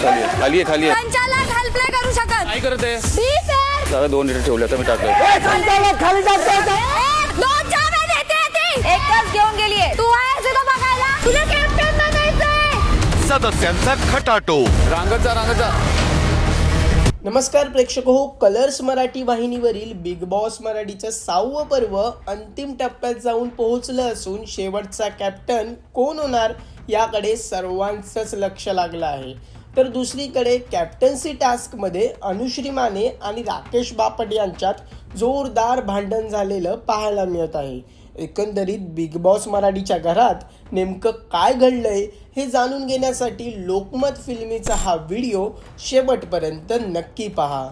खाली आहे. संचालक हेल्प नाही करू शकत. काय करते? Be fair. जरा 2 लिटर ठेवले तर मी टाकलं. संचालक खाली जातो. दोन चावे देते ती. एकच घेऊन गेलीये. तू आहेस इथं बघायला. तुला कॅप्टन बनायचंय. सदस्यांचा खटाटो. रांगचा नमस्कार प्रेक्षक हो, कलर्स मराठी वाहिनीवरील बिग बॉस मराठीचं 6वं पर्व अंतिम टप्प्यात जाऊन पोहोचलं असून शेवटचा कॅप्टन कोण होणार याकडे सर्वांचंच लक्ष लागलं आहे. तर दुसरीकडे कॅप्टन्सी टास्कमध्ये अनुश्री माने आणि राकेश बापट यांच्यात जोरदार भांडण झालेलं पाहायला मिळत आहे. एकंदरीत बिग बॉस मराठीच्या घरात नेमकं काय घडलंय हे जाणून घेण्यासाठी लोकमत फिल्मीचा हा व्हिडिओ शेवटपर्यंत नक्की पहा.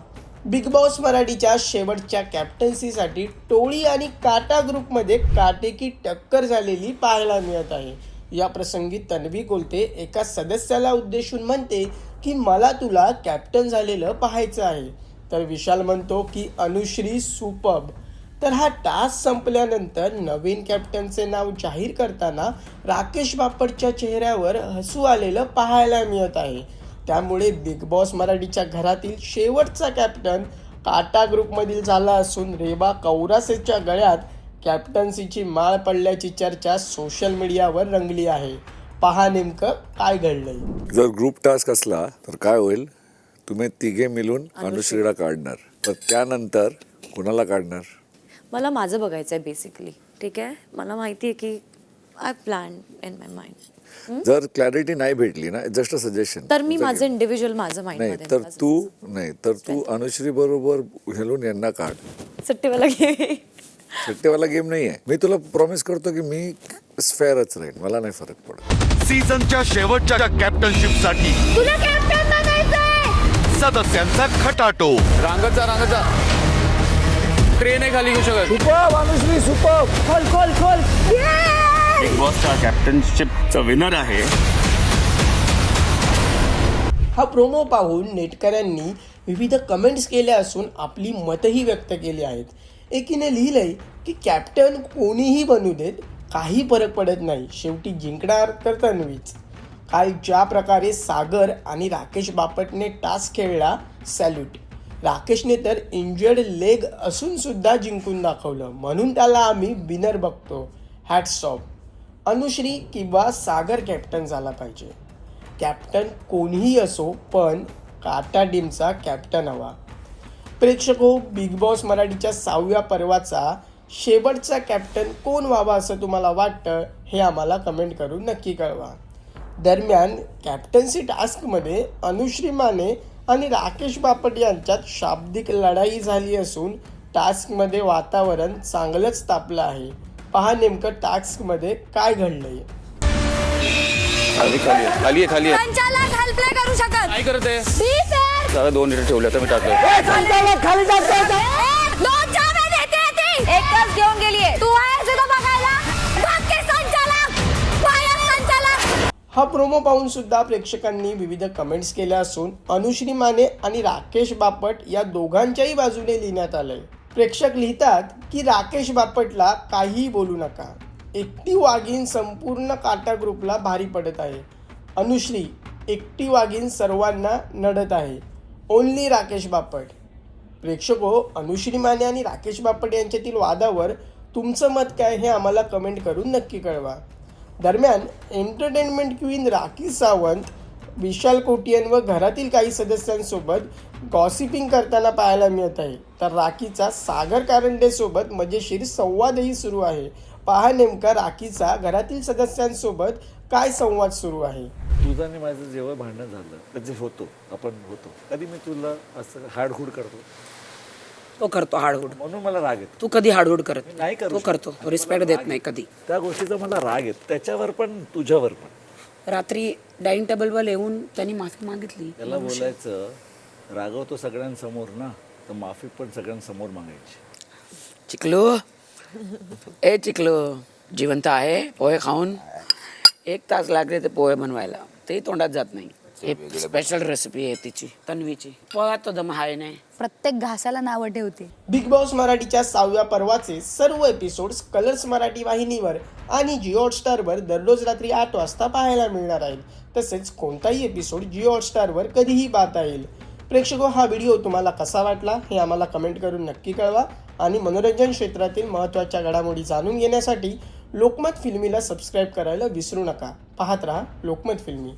बिग बॉस मराठीच्या शेवटच्या कॅप्टन्सीसाठी टोळी आणि काटा ग्रुपमध्ये काटेकी टक्कर झालेली पाहायला मिळत आहे. या प्रसंगी तन्वी कोलते एका सदस्याला उद्देशून म्हणते की मला तुला कॅप्टन झालेलं पाहायचं आहे, तर विशाल म्हणतो की अनुश्री सुपर्ब. तर हा टास्क संपल्यानंतर नवीन कॅप्टनचे नाव जाहीर करताना राकेश बापटच्या चेहऱ्यावर हसू आलेलं पाहायला मिळत आहे. त्यामुळे बिग बॉस मराठीच्या घरातील शेवटचा कॅप्टन काटा ग्रुपमधील झाला असून रेबा कौरासेच्या गळ्यात कॅप्टन्सीची माळ पडल्याची चर्चा सोशल मीडियावर रंगली आहे. पहा नेमकं काय घडलंय. जर ग्रुप टास्क असला तर काय होईल, तुम्ही तिघे मिळून अनुश्रीला काढणार, तर त्यानंतर कुणाला काढणार? मला माझं बघायचं आहे बेसिकली. ठीक आहे, मला माहिती आहे की I plan in my mind. जर क्लॅरिटी नाही भेटली ना, जस्ट सजेशन, तर मी माझं इंडिव्हिज्युअल माझं माइंड नाही तर तू अनुश्री बरोबर हेलून यांना काढ. सुट्टीवाला घे. सुट्टीवाला गेम नाही आहे. मी तुला प्रॉमिस करतो की मी फेअरच राहील, मला नाही फरक पडत. सीझनच्या शेवटच्या कॅप्टनशिप साठी तुला कॅप्टन बनायचंय. सदस्यांचा खटाटो. रांगचा ट्रेन नाही खाली घेऊ शकत. Superb Anushree superb. खोल. बिग बॉसचा कॅप्टनशिपचा विनर आहे. हा प्रोमो पाहून नेटकऱ्यांनी विविध कमेंट्स केल्या असून आपली मतही व्यक्त केली आहेत. एकीने लिहिलंय की कॅप्टन कोणीही बनू देत, काही फरक पडत नाही, शेवटी जिंकणार तर तन्वीच. काल ज्या प्रकारे सागर आणि राकेश बापटने टास्क खेळला, सॅल्यूट. राकेशने तर इंजर्ड लेग असून सुद्धा जिंकून दाखवलं, म्हणून त्याला आम्ही विनर बघतो. Hats off. अनुश्री किंवा सागर कॅप्टन झाला पाहिजे. कॅप्टन कोणीही असो, पण काटा टीमचा कॅप्टन हवा. प्रेक्षको, बिग बॉस मराठीच्या 6व्या पर्वाचा शेवटचा कॅप्टन कोण व्हावा असं तुम्हाला वाटतं हे आम्हाला कमेंट करून नक्की कळवा. दरम्यान कॅप्टन्सी टास्कमध्ये अनुश्री माने आणि राकेश बापट यांच्यात शाब्दिक लढाई झाली असून टास्कमध्ये वातावरण चांगलंच तापलं आहे. पहा नेमकं टास्कमध्ये काय घडलंय. खाली आहे. संचालक हेल्प नाही करू शकत. काय करते? Be fair. जरा 2 लिटर ठेवले तर मी टाकलं. संचालक खाली जातो. दोन चावे देते ती. एकच घेऊन गेलीये. तू आहेस इथं बघायला. बघ की संचालक. बाहेर संचालक. हा प्रोमो पाहून सुद्धा प्रेक्षकांनी विविध कमेंट्स केल्या असून अनुश्री माने आणि राकेश बापट या दोघांच्याही बाजूने लिहिण्यात आलंय. प्रेक्षक लिहितात की राकेश बापटला काहीही बोलू नका, एकटी वाघीण संपूर्ण काटा ग्रुपला भारी पडत आहे. अनुश्री एकटी वाघीण सर्वांना नडत आहे. ओनली राकेश बापट. प्रेक्षको, अनुश्री माने आणि राकेश बापट यांच्यातील वादावर तुमचं मत काय हे आम्हाला कमेंट करून नक्की कळवा. दरम्यान एंटरटेनमेंट क्वीन राखी सावंत विशाल कोटियन व घरातील काही सदस्यांसोबत गॉसिपिंग करताना पाहायला मिळत आहे. तर राखीचा सागर कारंडेसोबत मजेशीर संवादही सुरू आहे. पहा नेमका राखीचा घरातील सदस्यांसोबत काय संवाद सुरू आहे. तुझं आणि माझं जेव्हा भांडण झालं, म्हणजे आपण होतो, कधी मी तुला असं हाडहूड करतो? तो करतो हाडहूड, म्हणून मला राग येतो. तू कधी हाडहूड करत नाही करू तो करतो, रिस्पेक्ट देत नाही कधी. त्या गोष्टीचा मला राग येतो, त्याच्यावर पण तुझ्यावर पण. रात्री डायनिंग टेबलवर येऊन त्यांनी माफी मागितली. त्याला बोलायचं रागवतो सगळ्यांसमोर ना, तर माफी पण सगळ्यांसमोर मागायची. चिकलू, ए चिकलू, जिवंत आहे. पोहे खाऊन 1 तास लागले ते पोहे बनवायला, तेही तोंडात जात नाही. हे स्पेशल रेसिपी आहे तिची, तन्वीची. पोहा तो दम आहे नाही. प्रत्येक घासाला नावं ठेवते. बिग बॉस मराठीच्या 6व्या पर्वाचे सर्व एपिसोड्स कलर्स मराठी वाहिनीवर आणि जिओ हॉटस्टारवर दररोज रात्री 8 वाजता पाहायला मिळणार आहेत. तसेच कोणताही एपिसोड जिओ हॉटस्टारवर कधीही पाहता येईल. प्रेक्षको, हा व्हिडिओ तुम्हाला कसा वाटला हे आम्हाला कमेंट करून नक्की कळवा आणि मनोरंजन क्षेत्रातील महत्त्वाच्या घडामोडी जाणून घेण्यासाठी लोकमत फिल्मीला सबस्क्राईब करायला विसरू नका. पाहत रहा लोकमत फिल्मी.